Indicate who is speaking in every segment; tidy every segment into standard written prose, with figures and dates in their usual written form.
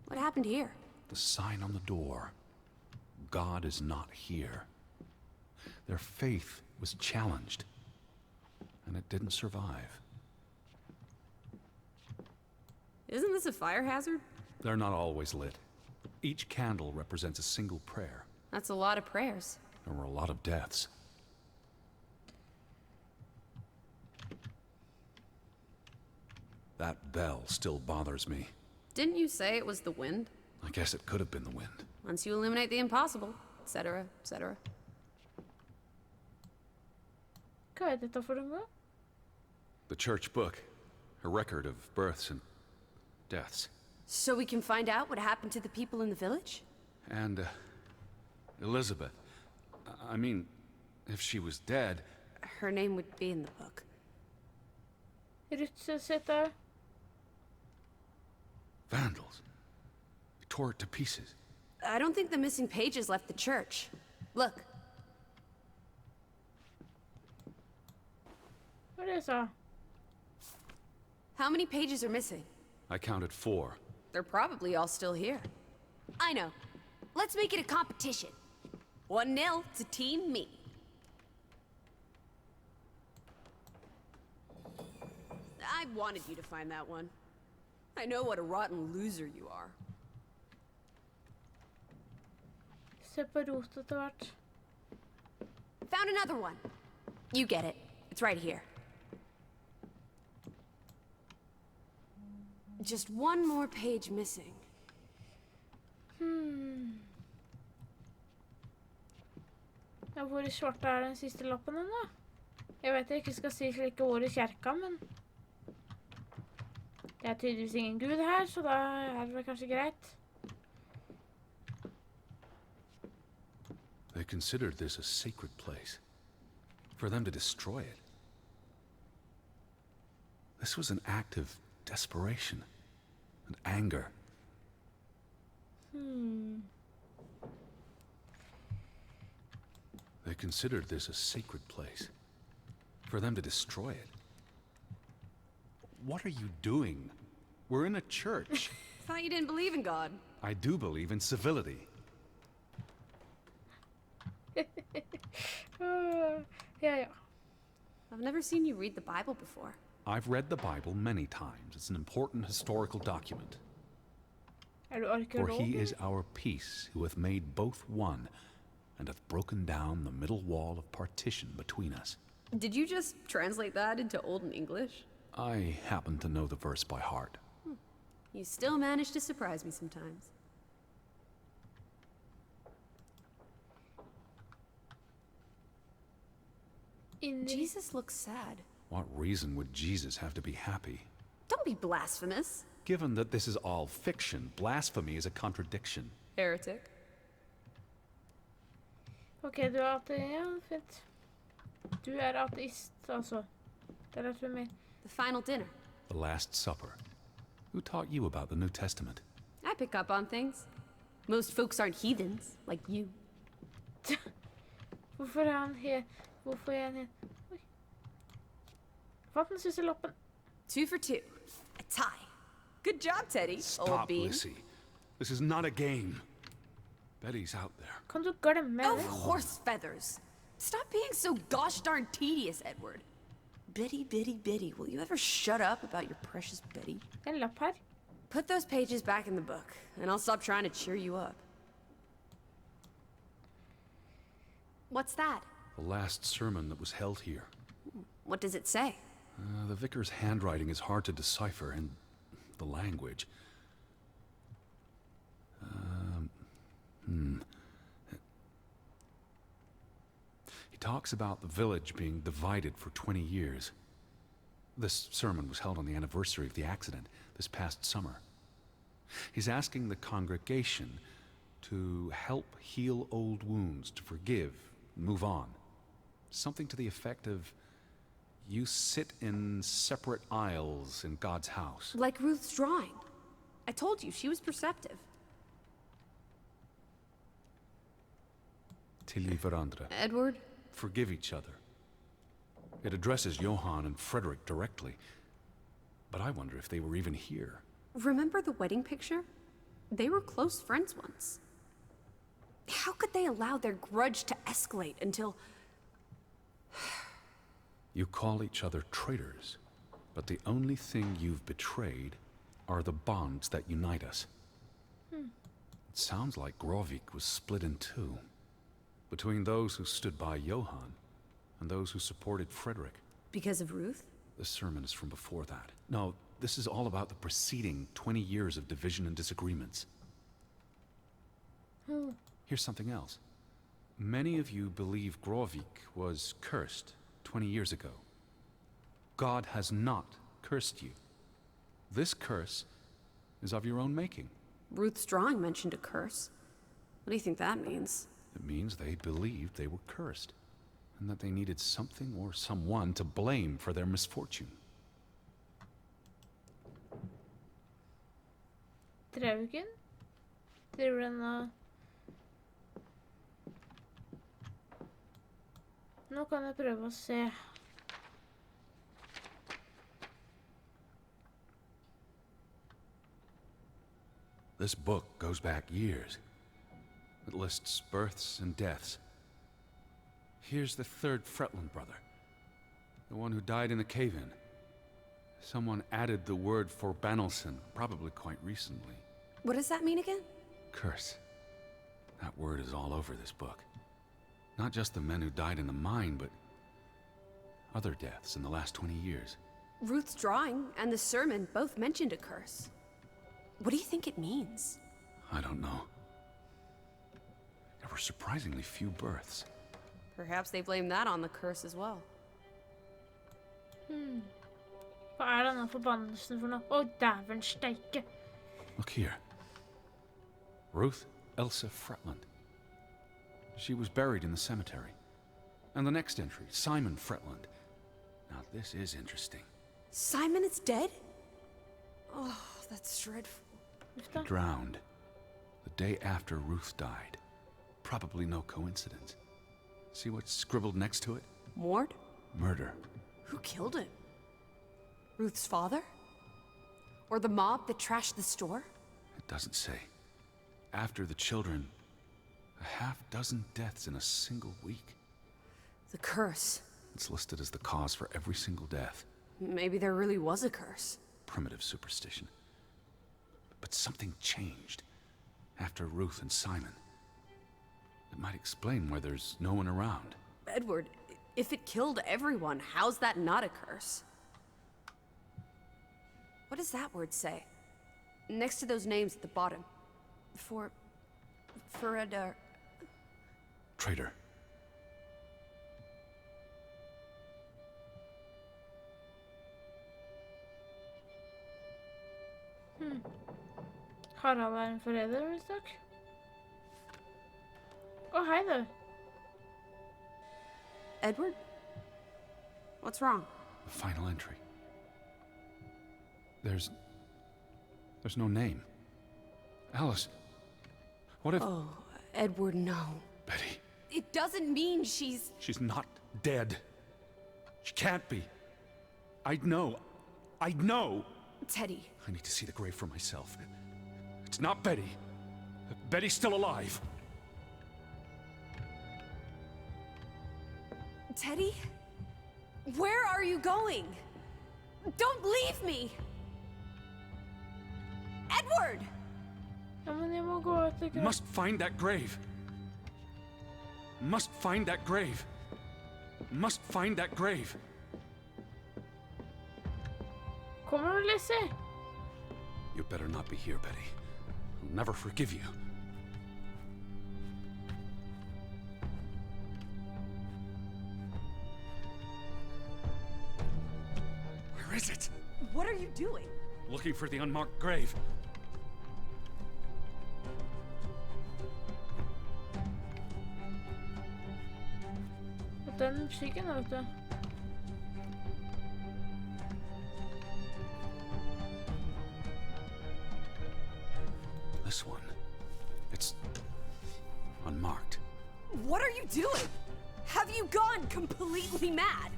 Speaker 1: What happened here?
Speaker 2: The sign on the door. God is not here. Their faith was challenged, and it didn't survive.
Speaker 1: Isn't this a fire hazard?
Speaker 2: They're not always lit. Each candle represents a single prayer.
Speaker 1: That's a lot of prayers.
Speaker 2: There were a lot of deaths. That bell still bothers me.
Speaker 1: Didn't you say it was the wind?
Speaker 2: I guess it could have been the wind.
Speaker 1: Once you eliminate the impossible, etc., etc.
Speaker 3: Hva er dette for noe?
Speaker 2: The church book. A record of births and deaths.
Speaker 1: So we can find out what happened to the people in the village?
Speaker 2: And, Elizabeth. I mean, if she was dead...
Speaker 1: Her name would be in the book.
Speaker 3: Ruth sitter.
Speaker 2: Vandals. They tore it to pieces.
Speaker 1: I don't think the missing pages left the church. Look.
Speaker 3: Hva er det jeg sa?
Speaker 1: How many pages are missing?
Speaker 2: I counted 4.
Speaker 1: They're probably all still here. I know. Let's make it a competition. 1-0 to Team Me. I wanted you to find that one. I know what a rotten loser you are.
Speaker 3: Se på rotet etter hvert.
Speaker 1: Found another one. You get it. It's right here. Just one more page missing.
Speaker 3: Ja, hvor i svart er den siste lappen den da? Jeg vet jeg ikke skal si slike ord i kjerka, men... Det er tydeligvis ingen gud her, så da er det vel kanskje greit.
Speaker 2: They considered this a sacred place. For them to destroy it. This was an act of desperation and anger. They considered this a sacred place. For them to destroy it. What are you doing? We're in a church.
Speaker 1: Thought you didn't believe in God.
Speaker 2: I do believe in civility.
Speaker 3: Ja.
Speaker 1: I've never seen you read the Bible before.
Speaker 2: I've read the Bible many times. It's an important historical document.
Speaker 3: Er du
Speaker 2: For
Speaker 3: arkeolog?
Speaker 2: he is our peace, who hath made both one, and hath broken down the middle wall of partition between us.
Speaker 1: Did you just translate that into Olden English?
Speaker 2: I happen to know the verse by heart.
Speaker 1: You still manage to surprise me sometimes. Jesus looks sad.
Speaker 2: What reason would Jesus have to be happy?
Speaker 1: Don't be blasphemous.
Speaker 2: Given that this is all fiction, blasphemy is a contradiction.
Speaker 1: Heretic.
Speaker 3: Ok, du er ateist. Ja, fint. Du er ateist, altså. Det lærte vi mer.
Speaker 1: The final dinner.
Speaker 2: The Last Supper. Who taught you about the New Testament?
Speaker 1: I pick up on things. Most folks aren't heathens, like you.
Speaker 3: Hvorfor er han her? Hvorfor er han her? Oi. Fant den siste lappen.
Speaker 1: 2 for 2. A tie. Good job, Teddy, old
Speaker 2: Stop,
Speaker 1: bean.
Speaker 2: Lissy. This is not a game. Betty's out there.
Speaker 3: Kan du glemme
Speaker 1: Oh,
Speaker 3: det?
Speaker 1: horse feathers. Stop being so gosh darn tedious, Edward. Biddy, biddy, biddy. Will you ever shut up about your precious Betty?
Speaker 3: En lapp her.
Speaker 1: Put those pages back in the book, and I'll stop trying to cheer you up. What's that?
Speaker 2: The last sermon that was held here.
Speaker 1: What does it say?
Speaker 2: The vicar's handwriting is hard to decipher, and the language. He talks about the village being divided for 20 years. This sermon was held on the anniversary of the accident this past summer. He's asking the congregation to help heal old wounds, to forgive, move on. Something to the effect of, you sit in separate aisles in God's house.
Speaker 1: Like Ruth's drawing. I told you, she was perceptive.
Speaker 2: Tilgi varandra.
Speaker 1: Edward?
Speaker 2: Forgive each other. It addresses Johann and Frederick directly. But I wonder if they were even here.
Speaker 1: Remember the wedding picture? They were close friends once. How could they allow their grudge to escalate until...
Speaker 2: You call each other traitors, but the only thing you've betrayed are the bonds that unite us. It sounds like Grovik was split in two, between those who stood by Johann and those who supported Frederick.
Speaker 1: Because of Ruth?
Speaker 2: The sermon is from before that. No, this is all about the preceding 20 years of division and disagreements. Here's something else. Many of you believe Grovik was cursed 20 years ago. God has not cursed you. This curse is of your own making.
Speaker 1: Ruth's drawing mentioned a curse. What do you think that means?
Speaker 2: It means they believed they were cursed, and that they needed something or someone to blame for their misfortune.
Speaker 3: Draugen? Driver den og... Nå kan jeg prøve å se.
Speaker 2: This book goes back years. It lists births and deaths. Here's the third Fretland brother, the one who died in the cave-in. Someone added the word for Banelson, probably quite recently.
Speaker 1: What does that mean again?
Speaker 2: Curse. That word is all over this book. Not just the men who died in the mine, but other deaths in the last 20 years.
Speaker 1: Ruth's drawing and the sermon both mentioned a curse. What do you think it means?
Speaker 2: I don't know. There were surprisingly few births.
Speaker 1: Perhaps they blame that on the curse as well.
Speaker 3: Hva denne forbannelsen for noe? Å, dæven steike.
Speaker 2: Look here. Ruth Elsa Fretland. She was buried in the cemetery. And the next entry, Simon Fretland. Now this is interesting.
Speaker 1: Simon is dead? Oh, that's dreadful.
Speaker 2: Drowned. The day after Ruth died. Probably no coincidence. See what's scribbled next to it?
Speaker 1: Mord?
Speaker 2: Murder.
Speaker 1: Who killed him? Ruth's father? Or the mob that trashed the store?
Speaker 2: It doesn't say. After the children, a half-dozen deaths in a single week.
Speaker 1: The curse.
Speaker 2: It's listed as the cause for every single death.
Speaker 1: Maybe there really was a curse.
Speaker 2: Primitive superstition. But something changed after Ruth and Simon. It might explain why there's no one around.
Speaker 1: Edward, if it killed everyone, how's that not a curse? What does that word say? Next to those names at the bottom. Forferderlig.
Speaker 2: Traitor.
Speaker 3: Harald en forræder, visstnok. Å, hei du.
Speaker 1: Edward? What's wrong?
Speaker 2: The final entry. There's no name. Alice, what if...
Speaker 1: Oh, Edward, no.
Speaker 2: Betty.
Speaker 1: It doesn't mean she's...
Speaker 2: She's not dead. She can't be. I know.
Speaker 1: Teddy.
Speaker 2: I need to see the grave for myself. It's not Betty. Betty's still alive.
Speaker 1: Teddy? Where are you going? Don't leave me! Edward!
Speaker 3: Ja, men jeg må gå etter greit.
Speaker 2: Must find that grave. Must find that grave. Must find that grave.
Speaker 3: Kommer du, Lizzie?
Speaker 2: You better not be here, Betty. I'll never forgive you. Where is it?
Speaker 1: What are you doing?
Speaker 2: Looking for the unmarked grave.
Speaker 3: Den musikken, vet du.
Speaker 2: This one. It's unmarked.
Speaker 1: What are you doing? Have you gone completely mad?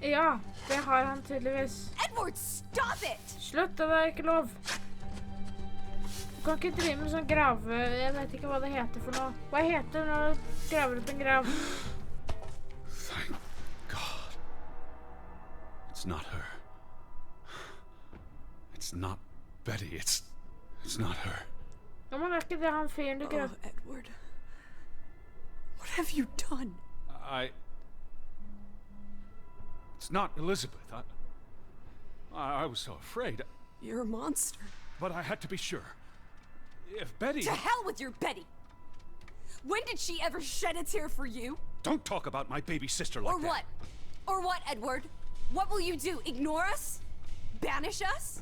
Speaker 3: Ja, det har han tydeligvis.
Speaker 1: Edward, stop it!
Speaker 3: Slutt, det er ikke lov. Du kan ikke drive med sånn grave... Jeg vet ikke hva det heter for noe. Hva heter det når du graver ut en grav?
Speaker 2: Thank God. It's not her. It's not Betty. It's not her.
Speaker 3: Ja, men er ikke det han fyren du grav...
Speaker 1: Oh, Edward. What have you done?
Speaker 2: It's not Elizabeth. I was so afraid.
Speaker 1: You're a monster.
Speaker 2: But I had to be sure. If Betty...
Speaker 1: To hell with your Betty! When did she ever shed a tear for you?
Speaker 2: Don't talk about my baby sister like
Speaker 1: Or
Speaker 2: that.
Speaker 1: what? Or what, Edward? What will you do? Ignore us? Banish us?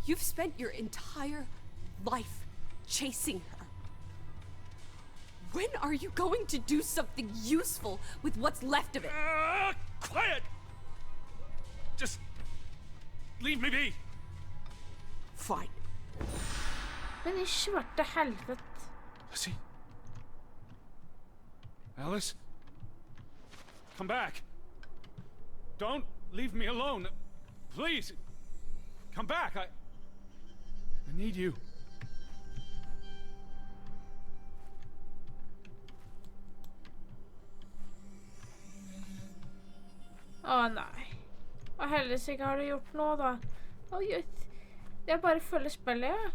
Speaker 1: You've spent your entire life chasing her. When are you going to do something useful with what's left of it?
Speaker 2: Quiet! Just leave me be.
Speaker 1: Fine.
Speaker 3: Men I svarte helvete.
Speaker 2: Lizzie? Alice? Come back. Don't leave me alone. Please. Come back. I need you.
Speaker 3: Å nei. Og heldigvis ikke har du gjort noe da. Oi, jeg bare følger spillet, ja.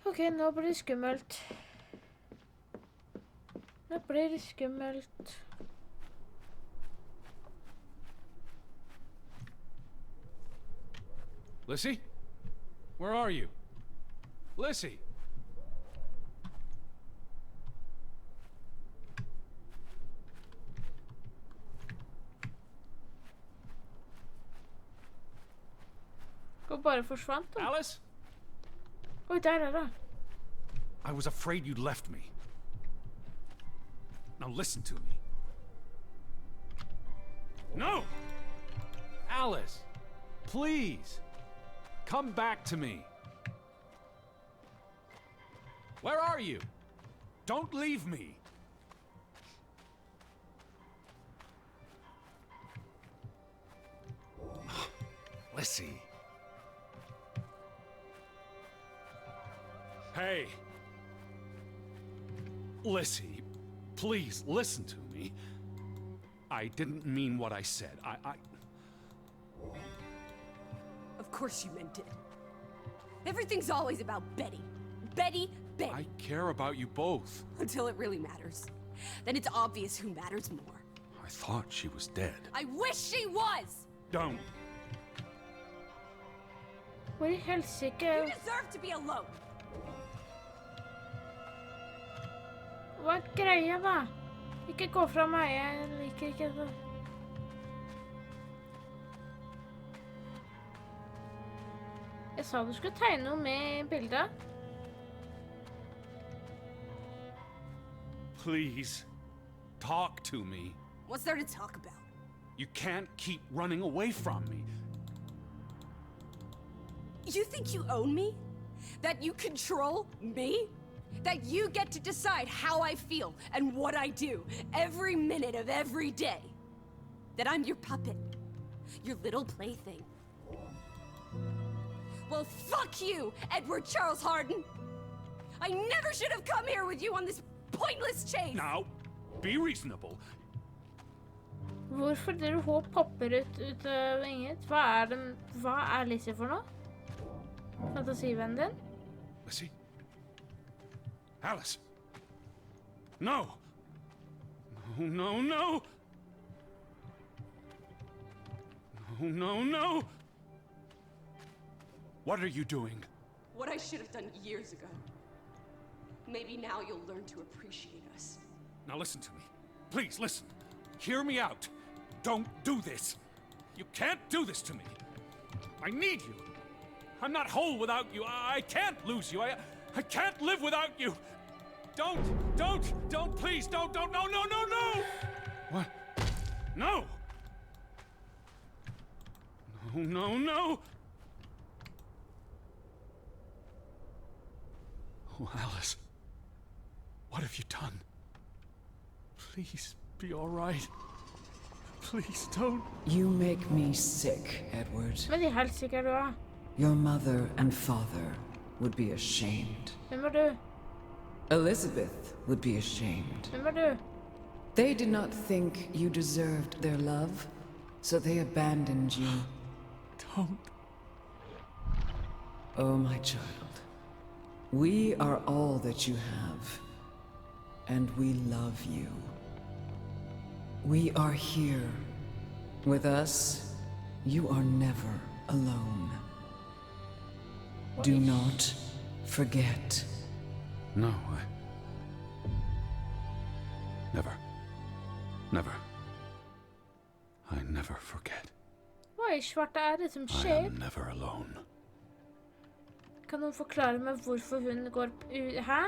Speaker 3: Ok, nå blir det skummelt. Nå blir det skummelt.
Speaker 2: Lizzie? Where are you? Lizzie?
Speaker 3: Og bare forsvant da.
Speaker 2: Alice?
Speaker 3: Oi, der er det.
Speaker 2: I was afraid you'd left me. Now listen to me. No! Alice, please. Come back to me. Where are you? Don't leave me. Lizzie. Hey. Lizzie, please listen to me. I didn't mean what I said.
Speaker 1: Of course you meant it. Everything's always about Betty. Betty, Betty.
Speaker 2: I care about you both.
Speaker 1: Until it really matters. Then it's obvious who matters more.
Speaker 2: I thought she was dead.
Speaker 1: I wish she was!
Speaker 2: Don't.
Speaker 3: Hvor I helsike?
Speaker 1: You deserve to be alone.
Speaker 3: Hva er greia da? Ikke gå fra meg, jeg liker ikke det. Jeg sa du skulle tegne noe med bildet.
Speaker 2: Please, talk to me.
Speaker 1: What's there to talk about?
Speaker 2: You can't keep running away from me.
Speaker 1: You think you own me? That you control me? That you get to decide how I feel and what I do every minute of every day? That I'm your puppet, your little plaything? Well, fuck you, Edward Charles Harden! I never should have come here with you on this pointless chase!
Speaker 2: Now, be reasonable.
Speaker 3: Hvorfor dere hun popper ut av inget? Hva er Lizzie for noe? Fantasivennen din?
Speaker 2: Lizzie? Alice? No! No, no, no! No, no, no! What are you doing?
Speaker 1: What I should have done years ago. Maybe now you'll learn to appreciate us.
Speaker 2: Now listen to me. Please, listen. Hear me out. Don't do this. You can't do this to me. I need you. I'm not whole without you. I can't lose you. I can't live without you. Don't, please, don't, no! What? No! No! Oh, Alice. What have you done? Please, be all right. Please, don't.
Speaker 4: You make me sick, Edward.
Speaker 3: Men i helsike du er.
Speaker 4: Your mother and father would be ashamed.
Speaker 3: Hvem er du?
Speaker 4: Elizabeth would be ashamed.
Speaker 3: Hvem er du?
Speaker 4: They did not think you deserved their love, so they abandoned you.
Speaker 2: Don't.
Speaker 4: Oh, my child. We are all that you have, and we love you. We are here. With us, you are never alone. Do not forget.
Speaker 2: No, Never. I never forget.
Speaker 3: Hva i svarte er det som
Speaker 2: I
Speaker 3: skjer?
Speaker 2: am never alone.
Speaker 3: Kan noen forklare meg hvorfor hun går ut? Hæ?